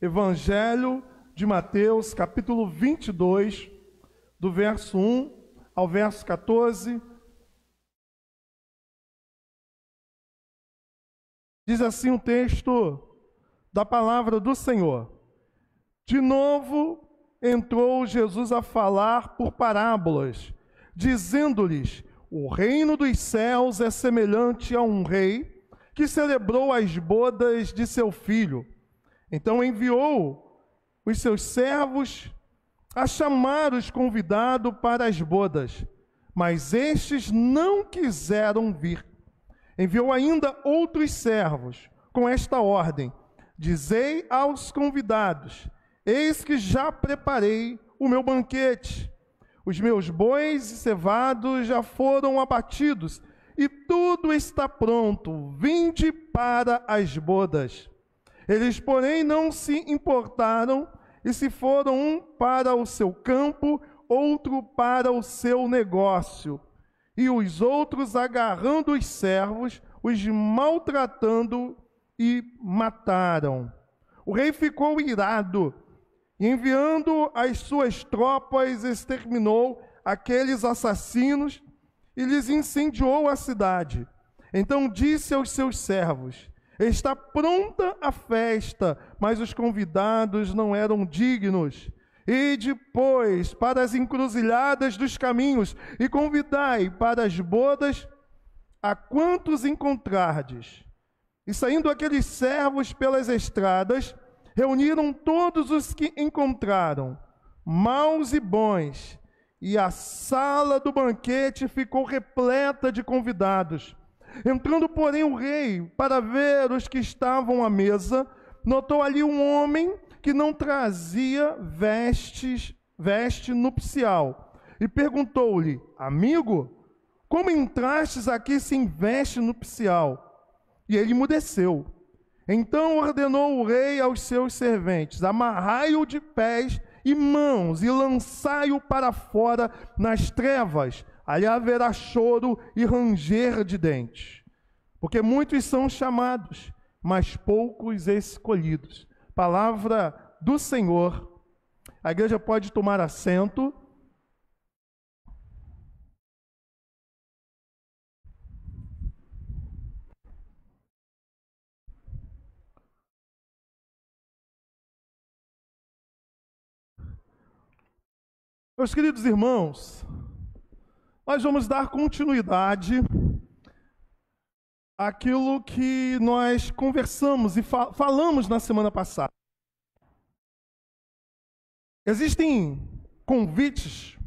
Evangelho de Mateus, capítulo 22, do verso 1 ao verso 14. Diz assim o texto da palavra do Senhor. De novo entrou Jesus a falar por parábolas, dizendo-lhes: o reino dos céus é semelhante a um rei que celebrou as bodas de seu filho. Então enviou os seus servos a chamar os convidados para as bodas, mas estes não quiseram vir. Enviou ainda outros servos com esta ordem: dizei aos convidados: eis que já preparei o meu banquete. Os meus bois e cevados já foram abatidos e tudo está pronto. Vinde para as bodas. Eles, porém, não se importaram e se foram, um para o seu campo, outro para o seu negócio. E os outros, agarrando os servos, os maltratando e mataram. O rei ficou irado e, enviando as suas tropas, exterminou aqueles assassinos e lhes incendiou a cidade. Então disse aos seus servos: está pronta a festa, mas os convidados não eram dignos. E depois para as encruzilhadas dos caminhos e convidai para as bodas a quantos encontrardes. E saindo aqueles servos pelas estradas, reuniram todos os que encontraram, maus e bons, e a sala do banquete ficou repleta de convidados. Entrando, porém, o rei para ver os que estavam à mesa, notou ali um homem que não trazia veste nupcial, e perguntou-lhe: amigo, como entrastes aqui sem veste nupcial? E ele emudeceu. Então ordenou o rei aos seus serventes: amarrai-o de pés e mãos e lançai-o para fora nas trevas. Ali haverá choro e ranger de dentes, porque muitos são chamados, mas poucos escolhidos. Palavra do Senhor. A igreja pode tomar assento. Meus queridos irmãos, nós vamos dar continuidade àquilo que nós conversamos e falamos na semana passada. Existem convites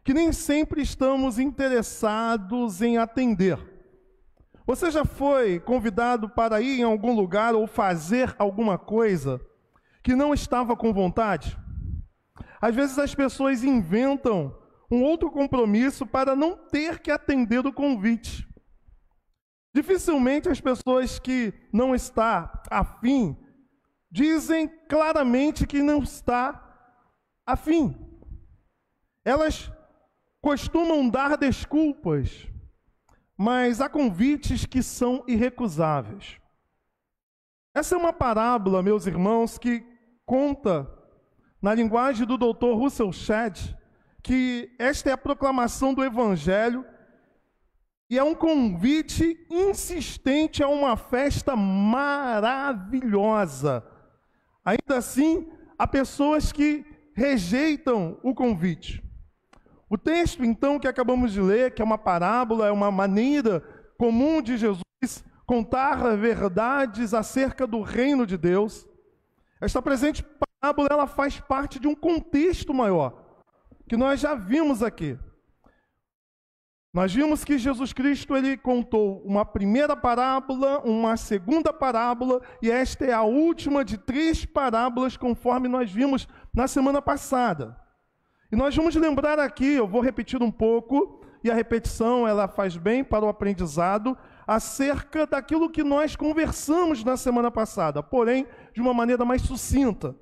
que nem sempre estamos interessados em atender. Você já foi convidado para ir em algum lugar ou fazer alguma coisa que não estava com vontade? Às vezes as pessoas inventam um outro compromisso para não ter que atender o convite. Dificilmente as pessoas que não estão afim dizem claramente que não está afim. Elas costumam dar desculpas, mas há convites que são irrecusáveis. Essa é uma parábola, meus irmãos, que conta, na linguagem do Dr. Russell Shedd, que esta é a proclamação do Evangelho e é um convite insistente a uma festa maravilhosa. Ainda assim, há pessoas que rejeitam o convite. O texto, então, que acabamos de ler, que é uma parábola, é uma maneira comum de Jesus contar verdades acerca do reino de Deus. Esta presente parábola, ela faz parte de um contexto maior, que nós já vimos aqui. Nós vimos que Jesus Cristo, ele contou uma primeira parábola, uma segunda parábola, e esta é a última de 3 parábolas, conforme nós vimos na semana passada. E nós vamos lembrar aqui, eu vou repetir um pouco, e a repetição ela faz bem para o aprendizado, acerca daquilo que nós conversamos na semana passada, porém de uma maneira mais sucinta.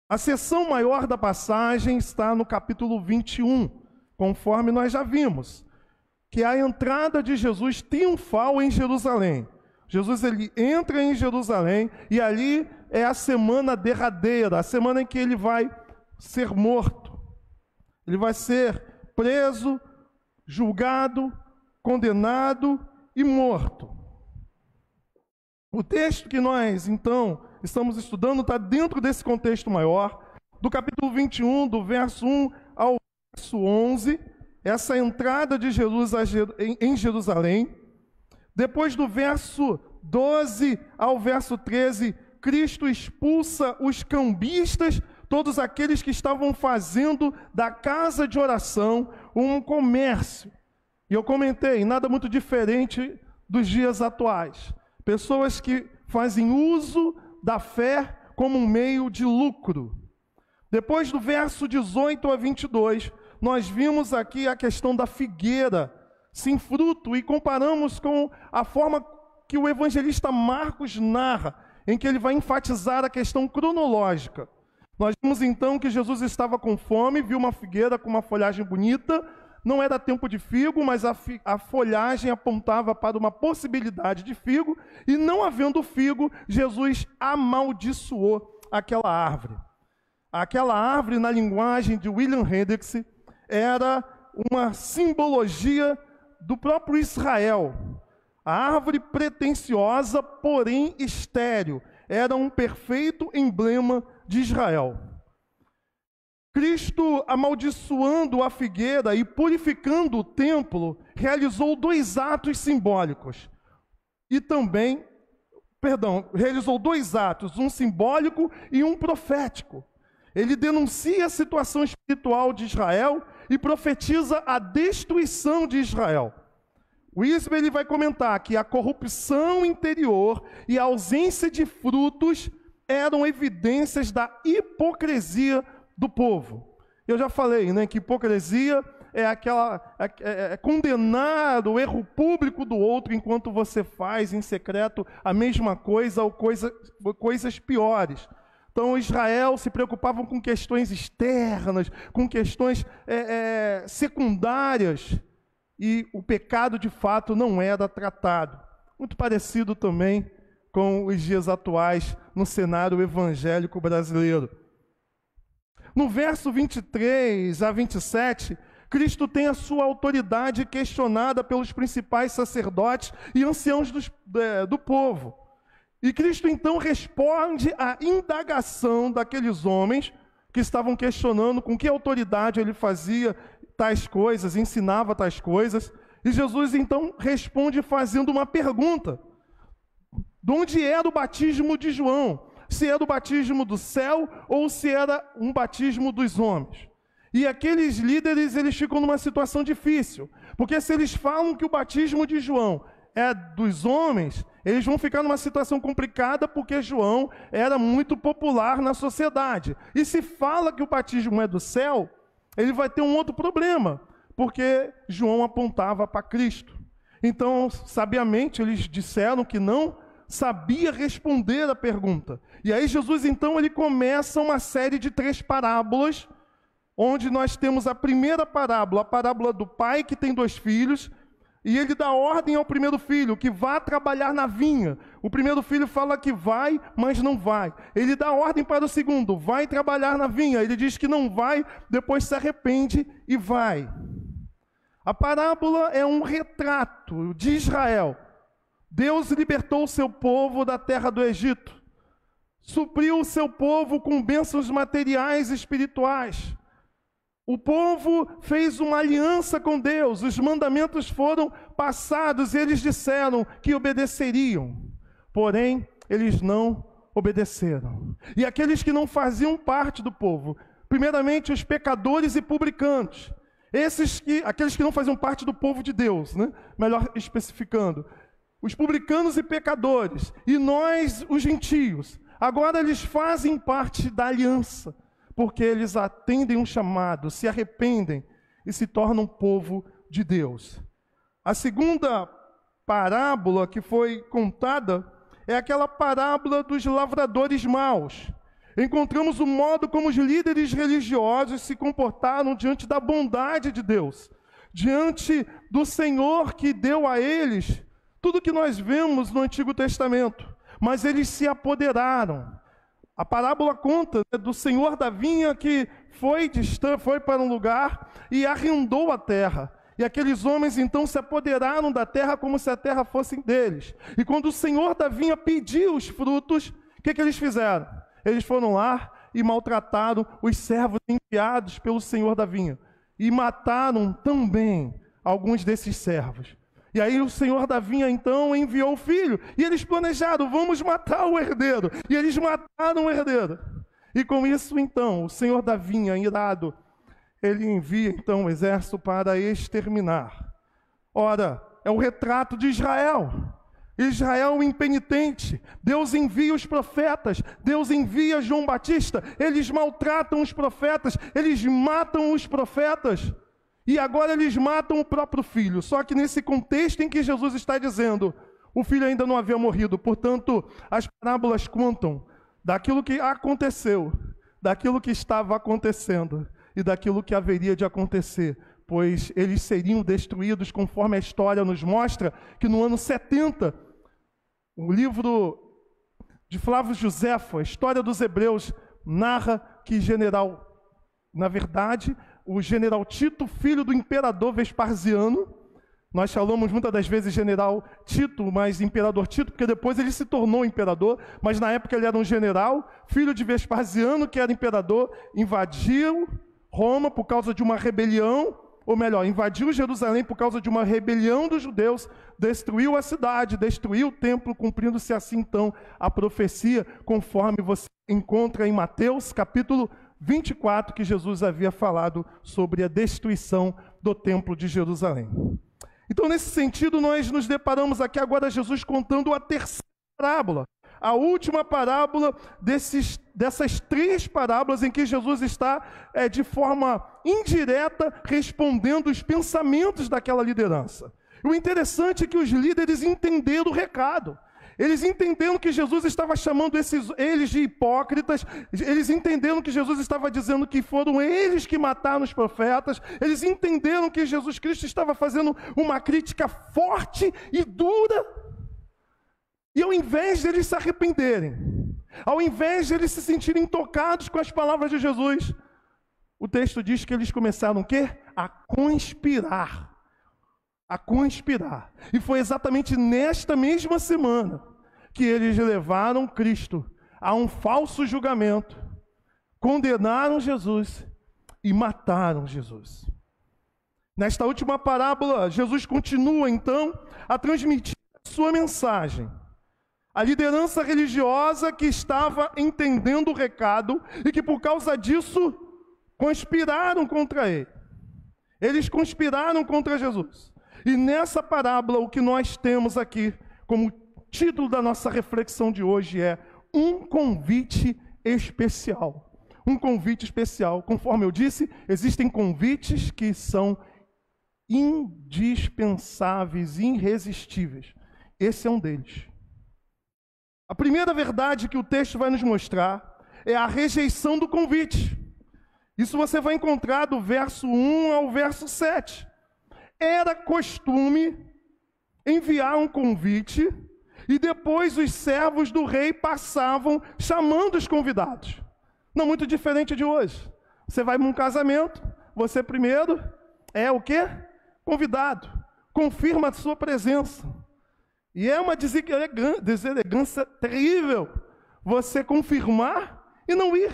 A seção maior da passagem está no capítulo 21, conforme nós já vimos, que é a entrada de Jesus triunfal em Jerusalém. Jesus ele entra em Jerusalém e ali é a semana derradeira, a semana em que ele vai ser morto. Ele vai ser preso, julgado, condenado e morto. O texto que nós, então, estamos estudando está dentro desse contexto maior, do capítulo 21, do verso 1 ao verso 11, essa entrada de Jesus em Jerusalém. Depois do verso 12 ao verso 13, Cristo expulsa os cambistas, todos aqueles que estavam fazendo da casa de oração um comércio. E eu comentei, nada muito diferente dos dias atuais. Pessoas que fazem uso da fé como um meio de lucro. Depois do verso 18 a 22, nós vimos aqui a questão da figueira sem fruto e comparamos com a forma que o evangelista Marcos narra, em que ele vai enfatizar a questão cronológica. Nós vimos então que Jesus estava com fome, viu uma figueira com uma folhagem bonita, não era tempo de figo, mas a folhagem apontava para uma possibilidade de figo, e não havendo figo, Jesus amaldiçoou aquela árvore. Aquela árvore, na linguagem de William Hendricks, era uma simbologia do próprio Israel. A árvore pretensiosa, porém estéril, era um perfeito emblema de Israel. Cristo, amaldiçoando a figueira e purificando o templo, realizou dois atos simbólicos. Realizou dois atos, um simbólico e um profético. Ele denuncia a situação espiritual de Israel e profetiza a destruição de Israel. O Isber ele vai comentar que a corrupção interior e a ausência de frutos eram evidências da hipocrisia do povo. Eu já falei, né, que hipocrisia é condenar o erro público do outro enquanto você faz em secreto a mesma coisa ou coisas piores. Então, Israel se preocupava com questões externas, com questões secundárias, e o pecado de fato não era tratado. Muito parecido também com os dias atuais no cenário evangélico brasileiro. No verso 23 a 27, Cristo tem a sua autoridade questionada pelos principais sacerdotes e anciãos do povo. E Cristo então responde à indagação daqueles homens que estavam questionando com que autoridade ele fazia tais coisas, ensinava tais coisas. E Jesus então responde fazendo uma pergunta: de onde era o batismo de João? Se era o batismo do céu ou se era um batismo dos homens? E aqueles líderes, eles ficam numa situação difícil, porque se eles falam que o batismo de João é dos homens, eles vão ficar numa situação complicada, porque João era muito popular na sociedade. E se fala que o batismo é do céu, ele vai ter um outro problema, porque João apontava para Cristo. Então, sabiamente, eles disseram que não sabia responder a pergunta. E aí Jesus, então, ele começa uma série de 3 parábolas, onde nós temos a primeira parábola, a parábola do pai que tem 2 filhos, e ele dá ordem ao primeiro filho, que vá trabalhar na vinha. O primeiro filho fala que vai, mas não vai. Ele dá ordem para o segundo, vai trabalhar na vinha. Ele diz que não vai, depois se arrepende e vai. A parábola é um retrato de Israel. Deus libertou o seu povo da terra do Egito. Supriu o seu povo com bênçãos materiais e espirituais. O povo fez uma aliança com Deus, os mandamentos foram passados e eles disseram que obedeceriam. Porém, eles não obedeceram. E aqueles que não faziam parte do povo, primeiramente os pecadores e publicanos, aqueles que não faziam parte do povo de Deus, né? Melhor especificando, os publicanos e pecadores, e nós, os gentios, agora eles fazem parte da aliança, porque eles atendem um chamado, se arrependem e se tornam povo de Deus. A segunda parábola que foi contada é aquela parábola dos lavradores maus. Encontramos o modo como os líderes religiosos se comportaram diante da bondade de Deus, diante do Senhor que deu a eles tudo que nós vemos no Antigo Testamento, mas eles se apoderaram. A parábola conta, né, do senhor da vinha que foi para um lugar e arrendou a terra. E aqueles homens então se apoderaram da terra como se a terra fosse deles. E quando o senhor da vinha pediu os frutos, o que eles fizeram? Eles foram lá e maltrataram os servos enviados pelo senhor da vinha. E mataram também alguns desses servos. E aí o senhor da vinha então enviou o filho. E eles planejaram, vamos matar o herdeiro. E eles mataram o herdeiro. E com isso então, o senhor da vinha, irado, ele envia então o exército para exterminar. Ora, é o retrato de Israel. Israel impenitente. Deus envia os profetas. Deus envia João Batista. Eles maltratam os profetas. Eles matam os profetas. E agora eles matam o próprio filho. Só que nesse contexto em que Jesus está dizendo, o filho ainda não havia morrido. Portanto, as parábolas contam daquilo que aconteceu, daquilo que estava acontecendo e daquilo que haveria de acontecer, pois eles seriam destruídos conforme a história nos mostra que no ano 70, o livro de Flávio Josefo, a História dos Hebreus, narra que na verdade, o general Tito, filho do imperador Vespasiano, nós falamos muitas das vezes general Tito, mas imperador Tito, porque depois ele se tornou imperador, mas na época ele era um general, filho de Vespasiano, que era imperador, invadiu Roma por causa de uma rebelião, ou melhor, invadiu Jerusalém por causa de uma rebelião dos judeus, destruiu a cidade, destruiu o templo, cumprindo-se assim então a profecia, conforme você encontra em Mateus capítulo 24, que Jesus havia falado sobre a destruição do templo de Jerusalém. Então, nesse sentido, nós nos deparamos aqui agora Jesus contando a terceira parábola, a última parábola dessas três parábolas em que Jesus está, de forma indireta, respondendo os pensamentos daquela liderança. E o interessante é que os líderes entenderam o recado. Eles entenderam que Jesus estava chamando eles de hipócritas, eles entenderam que Jesus estava dizendo que foram eles que mataram os profetas, eles entenderam que Jesus Cristo estava fazendo uma crítica forte e dura. E ao invés de eles se arrependerem, ao invés de eles se sentirem tocados com as palavras de Jesus, o texto diz que eles começaram o quê? A conspirar. E foi exatamente nesta mesma semana que eles levaram Cristo a um falso julgamento, condenaram Jesus e mataram Jesus. Nesta última parábola, Jesus continua então a transmitir a sua mensagem. A liderança religiosa que estava entendendo o recado e que por causa disso conspiraram contra ele. Eles conspiraram contra Jesus. E nessa parábola, o que nós temos aqui, como título da nossa reflexão de hoje é um convite especial. Um convite especial. Conforme eu disse, existem convites que são indispensáveis, irresistíveis. Esse é um deles. A primeira verdade que o texto vai nos mostrar é a rejeição do convite. Isso você vai encontrar do verso 1 ao verso 7. Era costume enviar um convite e depois os servos do rei passavam chamando os convidados. Não muito diferente de hoje. Você vai para um casamento, você primeiro é o quê? Convidado. Confirma a sua presença. E é uma deselegância terrível você confirmar e não ir,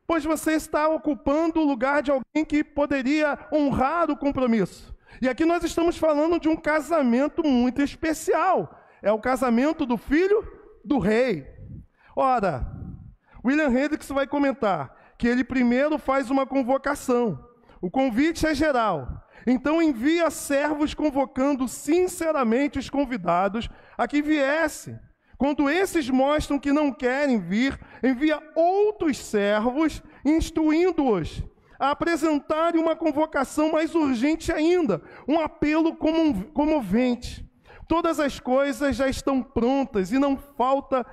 pois você está ocupando o lugar de alguém que poderia honrar o compromisso. E aqui nós estamos falando de um casamento muito especial. É o casamento do filho do rei. Ora, William Hendricks vai comentar que ele primeiro faz uma convocação. O convite é geral. Então envia servos convocando sinceramente os convidados a que viessem. Quando esses mostram que não querem vir, envia outros servos instruindo-os a apresentarem uma convocação mais urgente ainda, um apelo comovente. Todas as coisas já estão prontas e não falta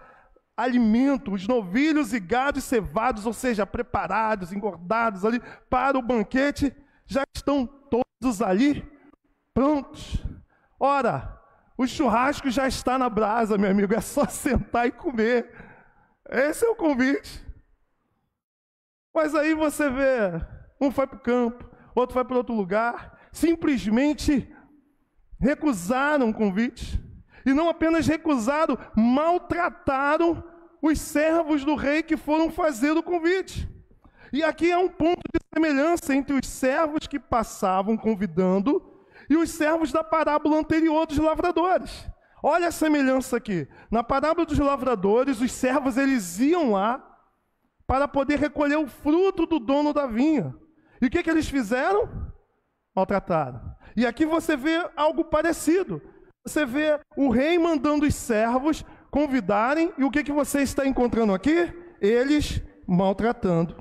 alimento, os novilhos e gados cevados, ou seja, preparados, engordados ali para o banquete, já estão todos ali prontos. Ora, o churrasco já está na brasa, meu amigo, é só sentar e comer. Esse é o convite. Mas aí você vê, um vai para o campo, outro vai para outro lugar, simplesmente recusaram o convite. E não apenas recusaram, maltrataram os servos do rei que foram fazer o convite. E aqui é um ponto de semelhança entre os servos que passavam convidando e os servos da parábola anterior dos lavradores. Olha a semelhança aqui. Na parábola dos lavradores, os servos eles iam lá para poder recolher o fruto do dono da vinha. E o que eles fizeram? Maltrataram. E aqui você vê algo parecido. Você vê o rei mandando os servos convidarem, e o que você está encontrando aqui? Eles maltratando.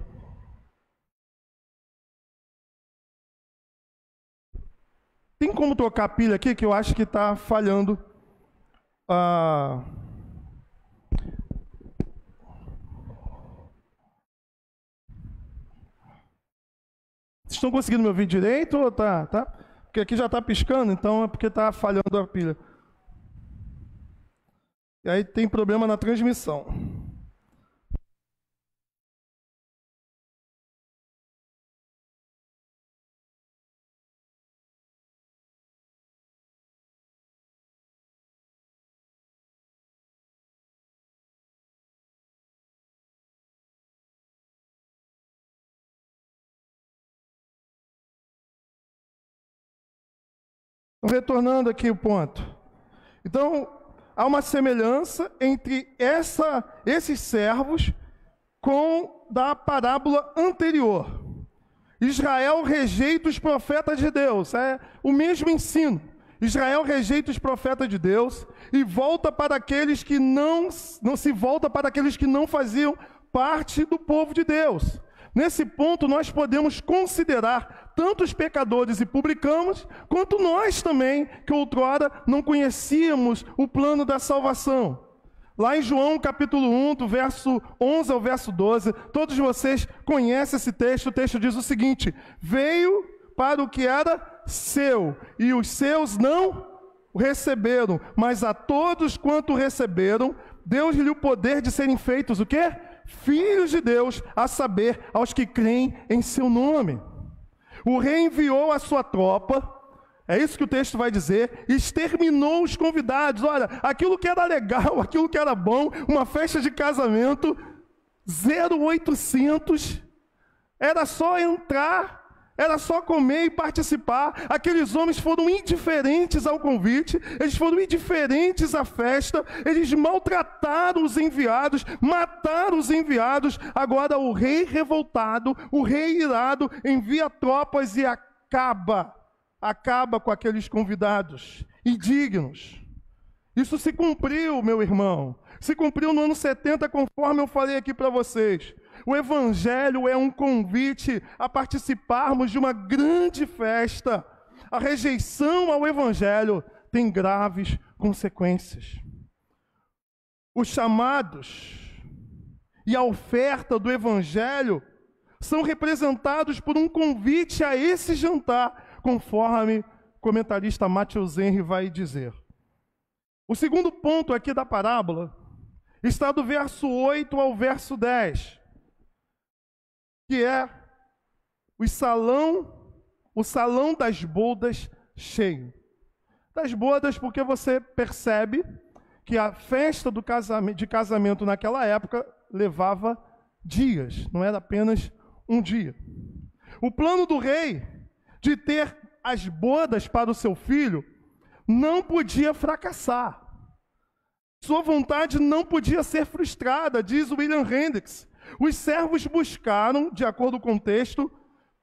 Tem como trocar a pilha aqui, que eu acho que está falhando. Vocês estão conseguindo me ouvir direito ou tá? Porque aqui já está piscando, então é porque está falhando a pilha. E aí tem problema na transmissão. Retornando aqui o ponto. Então, há uma semelhança entre esses servos com da parábola anterior. Israel rejeita os profetas de Deus. É o mesmo ensino. Israel rejeita os profetas de Deus e volta para aqueles que não se volta para aqueles que não faziam parte do povo de Deus. Nesse ponto, nós podemos considerar tanto os pecadores e publicanos, quanto nós também, que outrora não conhecíamos o plano da salvação. Lá em João capítulo 1, do verso 11 ao verso 12, todos vocês conhecem esse texto. O texto diz o seguinte: veio para o que era seu, e os seus não o receberam, mas a todos quanto receberam, deu-lhe o poder de serem feitos o quê? Filhos de Deus, a saber, aos que creem em seu nome. O rei enviou a sua tropa, é isso que o texto vai dizer, e exterminou os convidados. Olha, aquilo que era legal, aquilo que era bom, uma festa de casamento, 0800, era só entrar, era só comer e participar. Aqueles homens foram indiferentes ao convite, eles foram indiferentes à festa, eles maltrataram os enviados, mataram os enviados. Agora o rei revoltado, o rei irado, envia tropas e acaba com aqueles convidados indignos. Isso se cumpriu, meu irmão. Se cumpriu no ano 70, conforme eu falei aqui para vocês. O Evangelho é um convite a participarmos de uma grande festa. A rejeição ao Evangelho tem graves consequências. Os chamados e a oferta do Evangelho são representados por um convite a esse jantar, conforme o comentarista Matheus Henry vai dizer. O segundo ponto aqui da parábola está do verso 8 ao verso 10. Que é o salão das bodas cheio. Das bodas, porque você percebe que a festa de casamento naquela época levava dias, não era apenas um dia. O plano do rei de ter as bodas para o seu filho não podia fracassar. Sua vontade não podia ser frustrada, diz William Hendricks. Os servos buscaram, de acordo com o texto,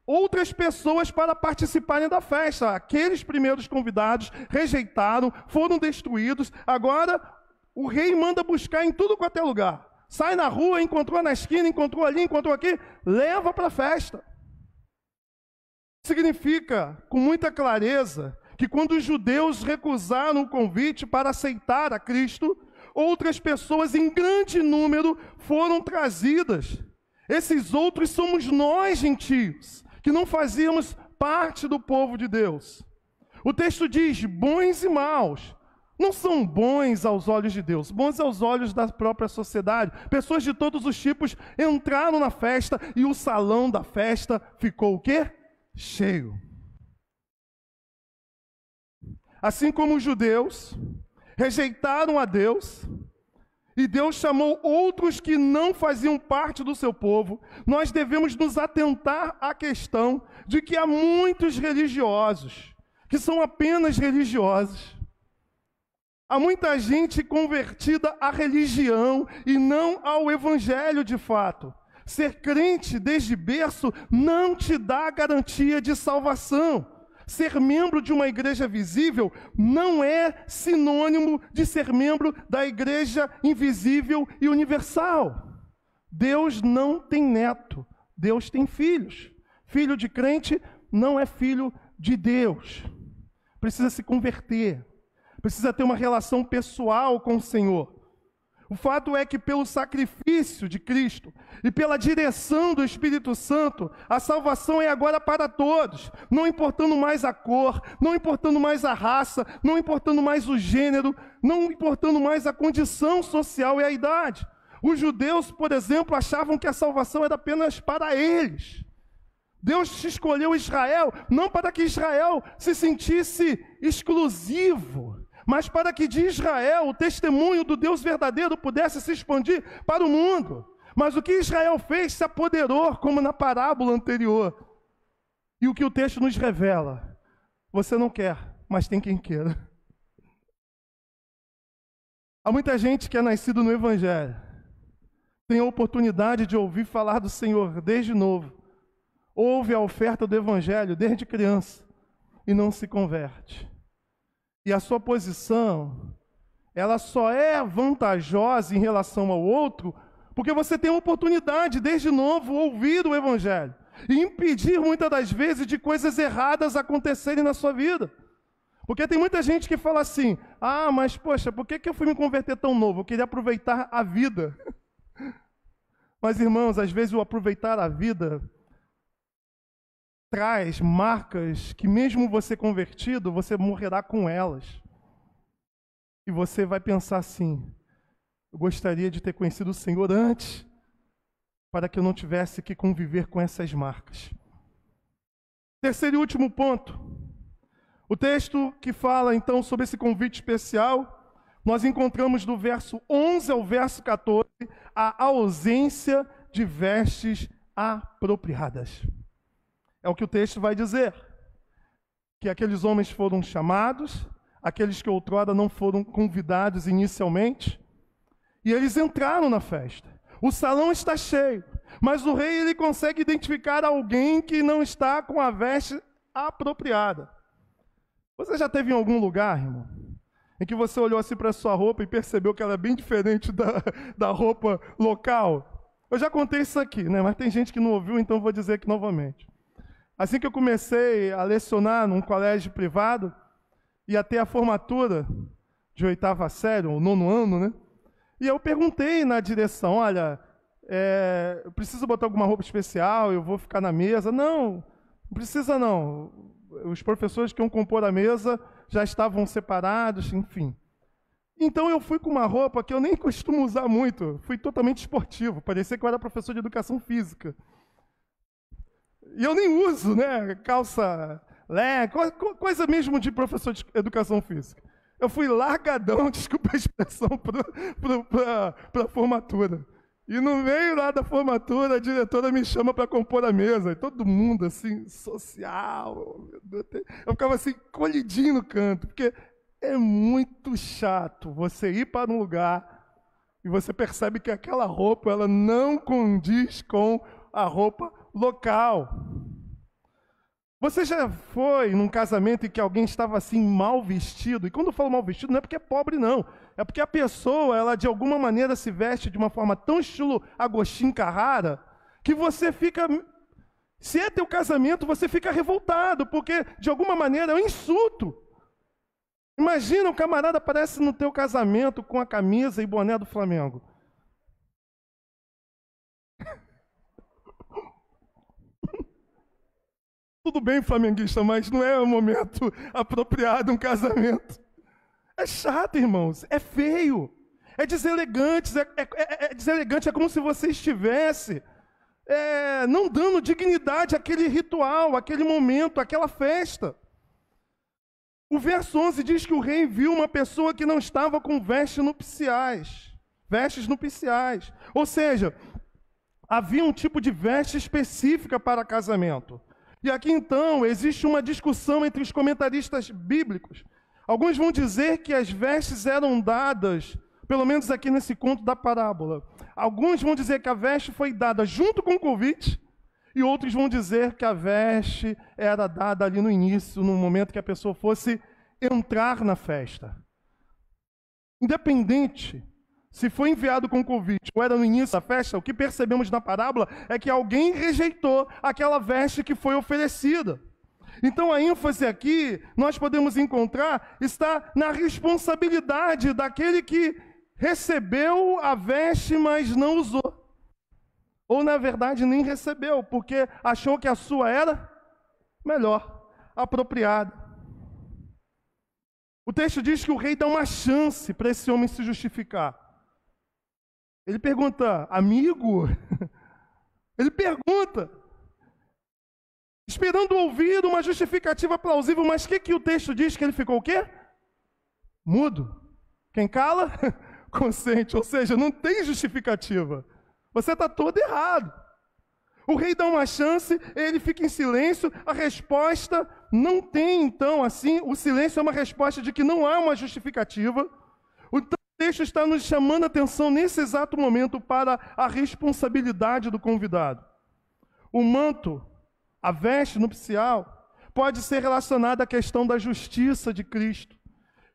outras pessoas para participarem da festa. Aqueles primeiros convidados rejeitaram, foram destruídos. Agora, o rei manda buscar em tudo quanto é lugar. Sai na rua, encontrou na esquina, encontrou ali, encontrou aqui, leva para a festa. Significa, com muita clareza, que quando os judeus recusaram o convite para aceitar a Cristo, outras pessoas em grande número foram trazidas. Esses outros somos nós, gentios, que não fazíamos parte do povo de Deus. O texto diz bons e maus. não são bons aos olhos de Deus, bons aos olhos da própria sociedade. Pessoas de todos os tipos entraram na festa e o salão da festa ficou o quê? Cheio. Assim como os judeus rejeitaram a Deus, e Deus chamou outros que não faziam parte do seu povo, nós devemos nos atentar à questão de que há muitos religiosos, que são apenas religiosos. Há muita gente convertida à religião e não ao evangelho de fato. Ser crente desde berço não te dá garantia de salvação. Ser membro de uma igreja visível não é sinônimo de ser membro da igreja invisível e universal. Deus não tem neto, Deus tem filhos. Filho de crente não é filho de Deus. Precisa se converter, precisa ter uma relação pessoal com o Senhor. O fato é que pelo sacrifício de Cristo e pela direção do Espírito Santo, a salvação é agora para todos, não importando mais a cor, não importando mais a raça, não importando mais o gênero, não importando mais a condição social e a idade. Os judeus, por exemplo, achavam que a salvação era apenas para eles. Deus escolheu Israel não para que Israel se sentisse exclusivo, mas para que de Israel o testemunho do Deus verdadeiro pudesse se expandir para o mundo. Mas o que Israel fez se apoderou, como na parábola anterior. E o que o texto nos revela: você não quer, mas tem quem queira. Há muita gente que é nascido no Evangelho, tem a oportunidade de ouvir falar do Senhor desde novo, ouve a oferta do Evangelho desde criança e não se converte. E a sua posição, ela só é vantajosa em relação ao outro, porque você tem a oportunidade, desde novo, ouvir o Evangelho e impedir, muitas das vezes, de coisas erradas acontecerem na sua vida. Porque tem muita gente que fala assim: ah, mas poxa, por que eu fui me converter tão novo? Eu queria aproveitar a vida. Mas, irmãos, às vezes o aproveitar a vida traz marcas que mesmo você convertido, você morrerá com elas. E você vai pensar assim: eu gostaria de ter conhecido o Senhor antes, para que eu não tivesse que conviver com essas marcas. Terceiro e último ponto. O texto que fala então sobre esse convite especial, nós encontramos do verso 11 ao verso 14, a ausência de vestes apropriadas. É o que o texto vai dizer, que aqueles homens foram chamados, aqueles que outrora não foram convidados inicialmente, e eles entraram na festa. O salão está cheio, mas o rei ele consegue identificar alguém que não está com a veste apropriada. Você já esteve em algum lugar, irmão, em que você olhou assim para a sua roupa e percebeu que ela é bem diferente da roupa local? Eu já contei isso aqui, né? Mas tem gente que não ouviu, então vou dizer aqui novamente. Assim que eu comecei a lecionar num colégio privado, ia ter a formatura de 8ª série, ou 9º ano, né? E eu perguntei na direção: olha, eu preciso botar alguma roupa especial, eu vou ficar na mesa? Não precisa não. Os professores que iam compor a mesa já estavam separados, enfim. Então eu fui com uma roupa que eu nem costumo usar muito, fui totalmente esportivo, parecia que eu era professor de educação física. E eu nem uso, né, calça, coisa mesmo de professor de educação física. Eu fui largadão, desculpa a expressão, para a formatura. E no meio lá da formatura, a diretora me chama para compor a mesa. E todo mundo, assim, social. Eu ficava assim, colhidinho no canto. Porque é muito chato você ir para um lugar e você percebe que aquela roupa ela não condiz com a roupa local. Você já foi num casamento em que alguém estava assim mal vestido? E quando eu falo mal vestido, não é porque é pobre, não. É porque a pessoa, ela de alguma maneira se veste de uma forma tão estilo Agostinho Carrara, que você fica... Se é teu casamento, você fica revoltado, porque de alguma maneira é um insulto. Imagina, o camarada aparece no teu casamento com a camisa e boné do Flamengo. Tudo bem, flamenguista, mas não é o momento apropriado um casamento. É chato, irmãos, é feio, é deselegante, deselegante, é como se você estivesse não dando dignidade àquele ritual, àquele momento, àquela festa. O verso 11 diz que o rei viu uma pessoa que não estava com vestes nupciais, ou seja, havia um tipo de veste específica para casamento. E aqui então existe uma discussão entre os comentaristas bíblicos. Alguns vão dizer que as vestes eram dadas, pelo menos aqui nesse conto da parábola. Alguns vão dizer que a veste foi dada junto com o convite, e outros vão dizer que a veste era dada ali no início, no momento que a pessoa fosse entrar na festa. Independente se foi enviado com convite ou era no início da festa, o que percebemos na parábola é que alguém rejeitou aquela veste que foi oferecida. Então a ênfase aqui, nós podemos encontrar, está na responsabilidade daquele que recebeu a veste, mas não usou. Ou, na verdade, nem recebeu, porque achou que a sua era melhor, apropriada. O texto diz que o rei dá uma chance para esse homem se justificar. Ele pergunta, amigo? Ele pergunta, esperando ouvir uma justificativa plausível, mas o que o texto diz? Que ele ficou o quê? Mudo. Quem cala, consente. Ou seja, não tem justificativa. Você está todo errado. O rei dá uma chance, ele fica em silêncio, a resposta não tem, então, assim, o silêncio é uma resposta de que não há uma justificativa. O texto está nos chamando a atenção nesse exato momento para a responsabilidade do convidado. O manto, a veste nupcial, pode ser relacionada à questão da justiça de Cristo,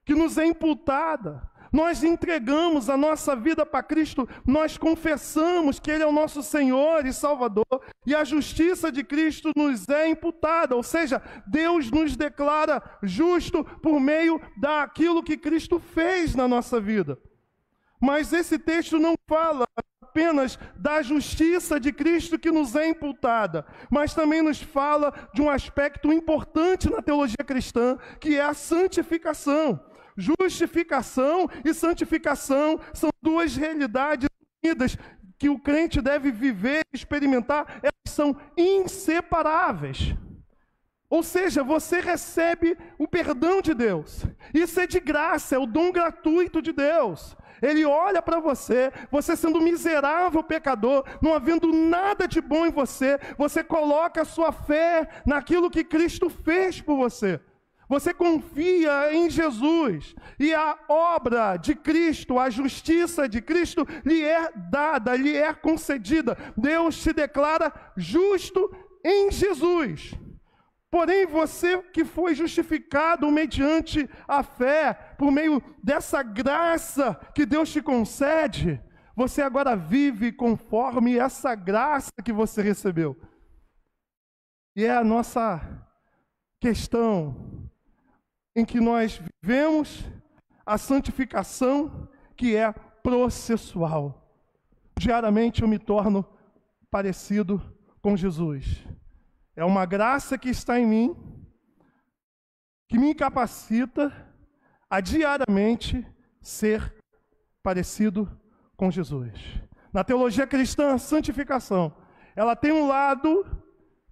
que nos é imputada. Nós entregamos a nossa vida para Cristo, nós confessamos que Ele é o nosso Senhor e Salvador, e a justiça de Cristo nos é imputada, ou seja, Deus nos declara justo por meio daquilo que Cristo fez na nossa vida. Mas esse texto não fala apenas da justiça de Cristo que nos é imputada, mas também nos fala de um aspecto importante na teologia cristã, que é a santificação. Justificação e santificação são duas realidades unidas que o crente deve viver e experimentar, elas são inseparáveis. Ou seja, você recebe o perdão de Deus. Isso é de graça, é o dom gratuito de Deus. Ele olha para você, você sendo um miserável pecador, não havendo nada de bom em você, você coloca a sua fé naquilo que Cristo fez por você. Você confia em Jesus e a obra de Cristo, a justiça de Cristo lhe é dada, lhe é concedida. Deus se declara justo em Jesus. Porém, você que foi justificado mediante a fé, por meio dessa graça que Deus te concede, você agora vive conforme essa graça que você recebeu. E é a nossa questão em que nós vivemos a santificação que é processual. Diariamente eu me torno parecido com Jesus. É uma graça que está em mim, que me incapacita a diariamente ser parecido com Jesus. Na teologia cristã, a santificação, ela tem um lado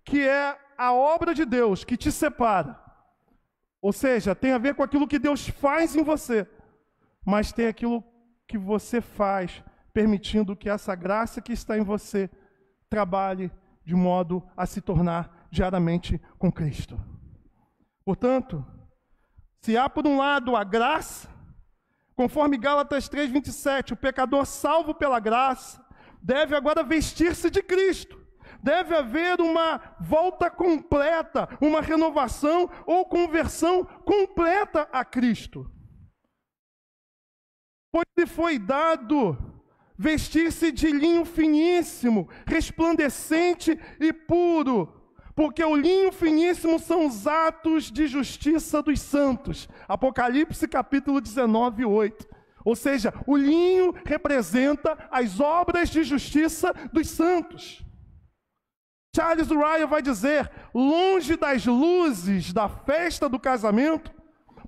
que é a obra de Deus, que te separa. Ou seja, tem a ver com aquilo que Deus faz em você, mas tem aquilo que você faz, permitindo que essa graça que está em você trabalhe de modo a se tornar diariamente com Cristo. Portanto, se há por um lado a graça, conforme Gálatas 3:27, o pecador salvo pela graça deve agora vestir-se de Cristo. Deve haver uma volta completa, uma renovação ou conversão completa a Cristo. Pois lhe foi dado vestir-se de linho finíssimo, resplandecente e puro, porque o linho finíssimo são os atos de justiça dos santos. Apocalipse capítulo 19:8. Ou seja, o linho representa as obras de justiça dos santos. Charles Ryan vai dizer, longe das luzes da festa do casamento,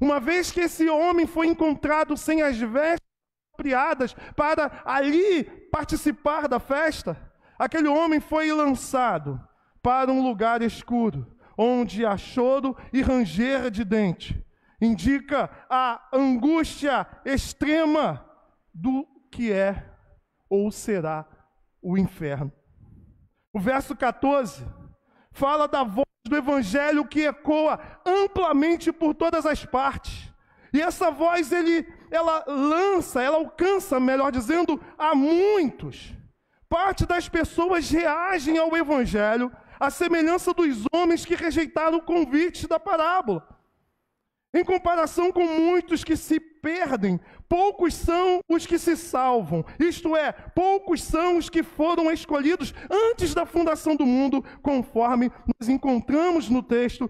Uma vez que esse homem foi encontrado sem as vestes apropriadas para ali participar da festa, aquele homem foi lançado para um lugar escuro, onde há choro e ranger de dente. Indica a angústia extrema do que é ou será o inferno. O verso 14 fala da voz do evangelho que ecoa amplamente por todas as partes. E essa voz ela alcança, melhor dizendo, a muitos. Parte das pessoas reagem ao evangelho à semelhança dos homens que rejeitaram o convite da parábola. Em comparação com muitos que se perdem, poucos são os que se salvam. Isto é, poucos são os que foram escolhidos antes da fundação do mundo, conforme nós encontramos no texto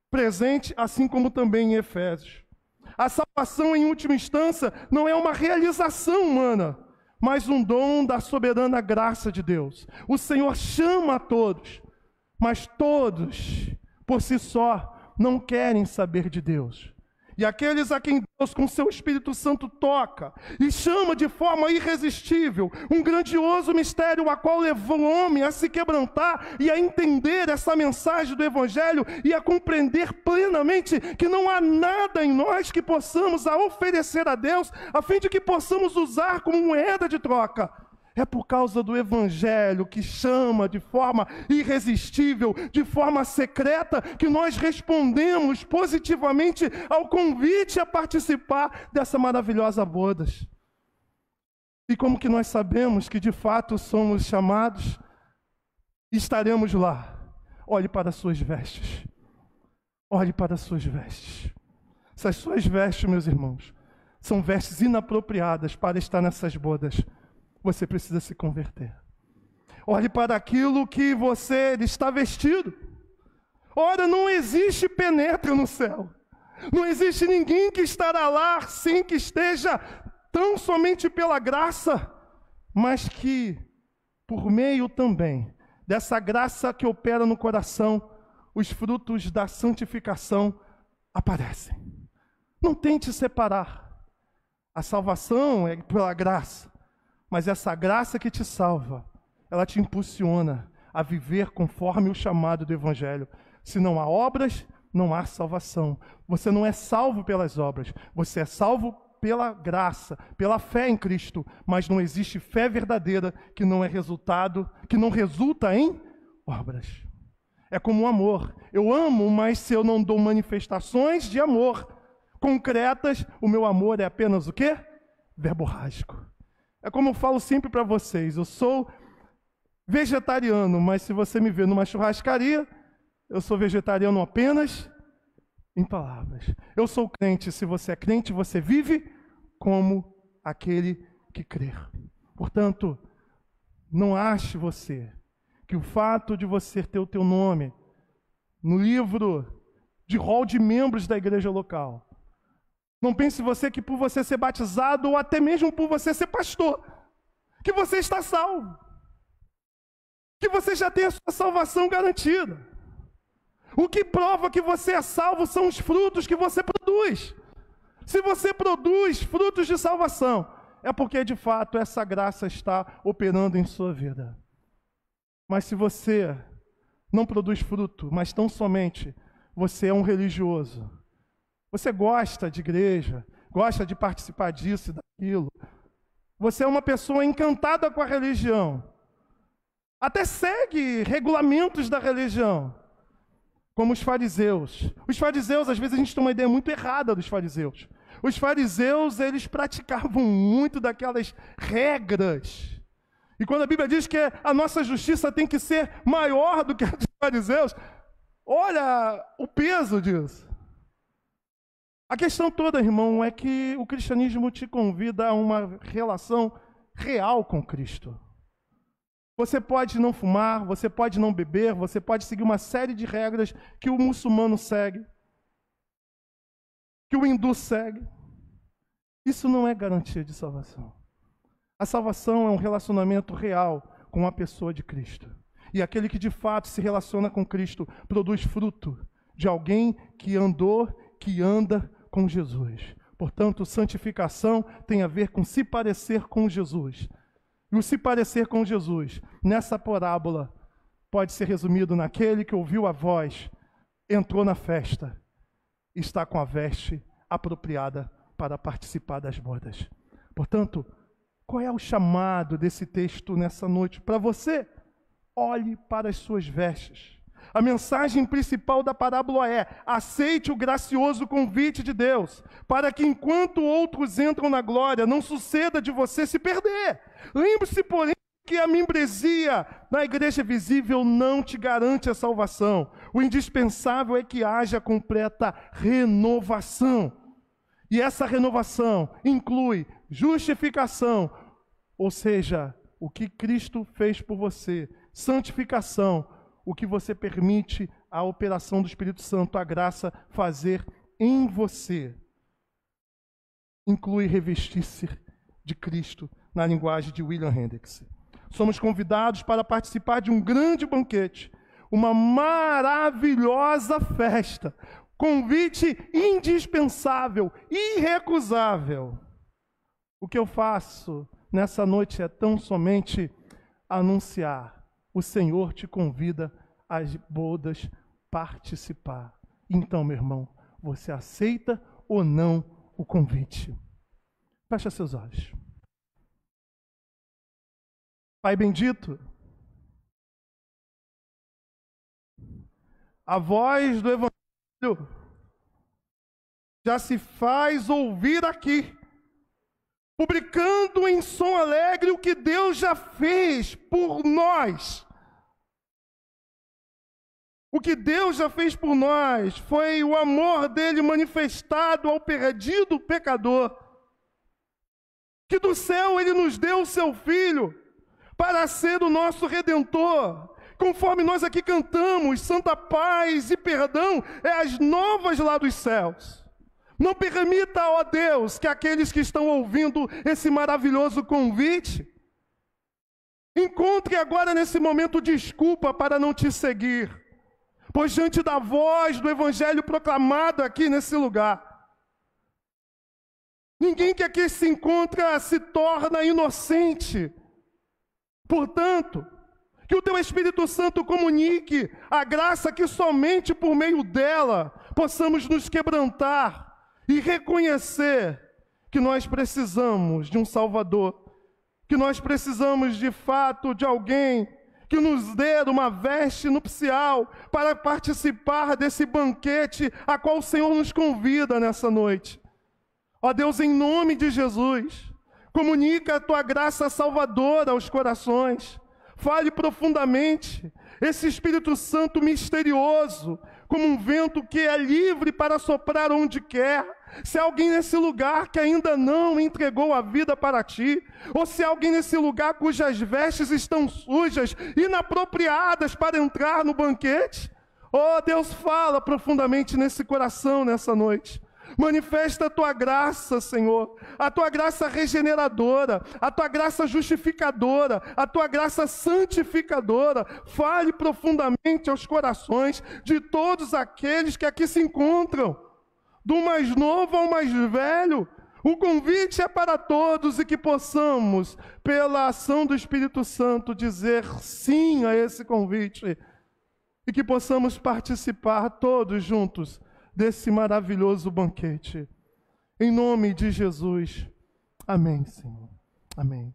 presente, assim como também em Efésios. A salvação, em última instância, não é uma realização humana, mas um dom da soberana graça de Deus. O Senhor chama a todos, mas todos, por si só, não querem saber de Deus. E aqueles a quem Deus, com seu Espírito Santo, toca e chama de forma irresistível, um grandioso mistério a qual levou o homem a se quebrantar e a entender essa mensagem do Evangelho e a compreender plenamente que não há nada em nós que possamos oferecer a Deus, a fim de que possamos usar como moeda de troca. É por causa do Evangelho que chama de forma irresistível, de forma secreta, que nós respondemos positivamente ao convite a participar dessa maravilhosa bodas. E como que nós sabemos que de fato somos chamados e estaremos lá? Olhe para as suas vestes. Olhe para as suas vestes. Essas suas vestes, meus irmãos, são vestes inapropriadas para estar nessas bodas. Você precisa se converter. Olhe para aquilo que você está vestido. Ora, não existe penetra no céu. Não existe ninguém que estará lá sem que esteja tão somente pela graça, mas que, por meio também dessa graça que opera no coração, os frutos da santificação aparecem. Não tente separar. A salvação é pela graça. Mas essa graça que te salva, ela te impulsiona a viver conforme o chamado do Evangelho. Se não há obras, não há salvação. Você não é salvo pelas obras, você é salvo pela graça, pela fé em Cristo. Mas não existe fé verdadeira que não resulta em obras. É como o amor. Eu amo, mas se eu não dou manifestações de amor concretas, o meu amor é apenas o quê? Verborrágico. É como eu falo sempre para vocês, eu sou vegetariano, mas se você me vê numa churrascaria, eu sou vegetariano apenas em palavras. Eu sou crente, se você é crente, você vive como aquele que crer. Portanto, não ache você que o fato de você ter o teu nome no livro de rol de membros da igreja local, não pense você que por você ser batizado ou até mesmo por você ser pastor, que você está salvo. Que você já tem a sua salvação garantida. O que prova que você é salvo são os frutos que você produz. Se você produz frutos de salvação, é porque de fato essa graça está operando em sua vida. Mas se você não produz fruto, mas tão somente você é um religioso, você gosta de igreja, gosta de participar disso e daquilo. Você é uma pessoa encantada com a religião. Até segue regulamentos da religião, como os fariseus. Os fariseus, às vezes a gente tem uma ideia muito errada dos fariseus. Os fariseus, eles praticavam muito daquelas regras. E quando a Bíblia diz que a nossa justiça tem que ser maior do que a dos fariseus, olha o peso disso. A questão toda, irmão, é que o cristianismo te convida a uma relação real com Cristo. Você pode não fumar, você pode não beber, você pode seguir uma série de regras que o muçulmano segue, que o hindu segue. Isso não é garantia de salvação. A salvação é um relacionamento real com a pessoa de Cristo. E aquele que de fato se relaciona com Cristo produz fruto de alguém que andou, que anda com Jesus. Portanto, santificação tem a ver com se parecer com Jesus. E o se parecer com Jesus, nessa parábola, pode ser resumido naquele que ouviu a voz, entrou na festa, está com a veste apropriada para participar das bodas. Portanto, qual é o chamado desse texto nessa noite? Para você, olhe para as suas vestes. A mensagem principal da parábola é: aceite o gracioso convite de Deus, para que enquanto outros entram na glória, não suceda de você se perder. Lembre-se, porém, que a membresia na igreja visível não te garante a salvação. O indispensável é que haja completa renovação. E essa renovação inclui justificação, ou seja, o que Cristo fez por você, santificação, o que você permite a operação do Espírito Santo, a graça, fazer em você. Inclui revestir-se de Cristo, na linguagem de William Hendricks. Somos convidados para participar de um grande banquete, uma maravilhosa festa, convite indispensável, irrecusável. O que eu faço nessa noite é tão somente anunciar: o Senhor te convida às bodas participar. Então, meu irmão, você aceita ou não o convite? Fecha seus olhos. Pai bendito, a voz do Evangelho já se faz ouvir aqui, publicando em som alegre o que Deus já fez por nós. O que Deus já fez por nós foi o amor dele manifestado ao perdido pecador, que do céu ele nos deu o seu Filho para ser o nosso Redentor. Conforme nós aqui cantamos, santa paz e perdão é as novas lá dos céus. Não permita, ó Deus, que aqueles que estão ouvindo esse maravilhoso convite encontrem agora nesse momento desculpa para não te seguir, pois diante da voz do Evangelho proclamado aqui nesse lugar, ninguém que aqui se encontra se torna inocente. Portanto, que o teu Espírito Santo comunique a graça que somente por meio dela possamos nos quebrantar e reconhecer que nós precisamos de um Salvador, que nós precisamos de fato de alguém que nos dê uma veste nupcial para participar desse banquete a qual o Senhor nos convida nessa noite. Ó Deus, em nome de Jesus, comunica a tua graça salvadora aos corações. Fale profundamente. Esse Espírito Santo misterioso, como um vento que é livre para soprar onde quer. Se há alguém nesse lugar que ainda não entregou a vida para ti, ou se há alguém nesse lugar cujas vestes estão sujas, inapropriadas para entrar no banquete, ó Deus, fala profundamente nesse coração nessa noite. Manifesta a tua graça, Senhor, a tua graça regeneradora, a tua graça justificadora, a tua graça santificadora. Fale profundamente aos corações de todos aqueles que aqui se encontram, do mais novo ao mais velho. O convite é para todos e que possamos, pela ação do Espírito Santo, dizer sim a esse convite e que possamos participar todos juntos desse maravilhoso banquete. Em nome de Jesus. Amém, Senhor. Amém.